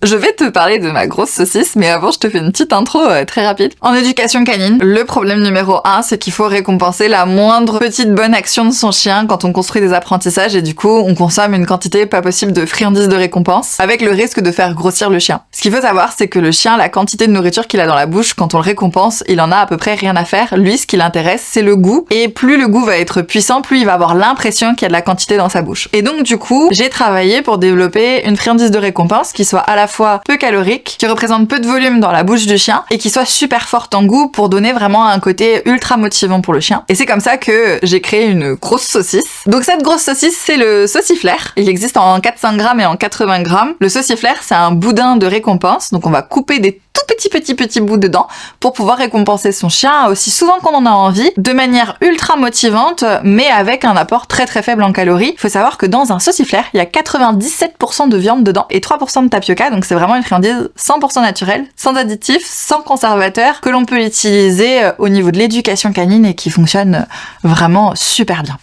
Je vais te parler de ma grosse saucisse, mais avant je te fais une petite intro très rapide. En éducation canine, le problème numéro 1, c'est qu'il faut récompenser la moindre petite bonne action de son chien quand on construit des apprentissages et du coup on consomme une quantité pas possible de friandises de récompense, avec le risque de faire grossir le chien. Ce qu'il faut savoir, c'est que le chien, la quantité de nourriture qu'il a dans la bouche, quand on le récompense, il en a à peu près rien à faire. Lui, ce qui l'intéresse, c'est le goût, et plus le goût va être puissant, plus il va avoir l'impression qu'il y a de la quantité dans sa bouche. Et donc du coup, j'ai travaillé pour développer une friandise de récompense qui soit à la fois peu calorique, qui représente peu de volume dans la bouche du chien, et qui soit super forte en goût pour donner vraiment un côté ultra motivant pour le chien. Et c'est comme ça que j'ai créé une grosse saucisse. Donc cette grosse saucisse, c'est le sauciflaire. Il existe en 400 grammes et en 80 grammes. Le sauciflaire, c'est un boudin de récompense, donc on va couper des tout petits bouts dedans pour pouvoir récompenser son chien aussi souvent qu'on en a envie, de manière ultra motivante, mais avec un apport très faible en calories. Il faut savoir que dans un sauciflaire, il y a 97% de viande dedans et 3% de tapioca, donc c'est vraiment une friandise 100% naturelle, sans additifs, sans conservateurs, que l'on peut utiliser au niveau de l'éducation canine et qui fonctionne vraiment super bien.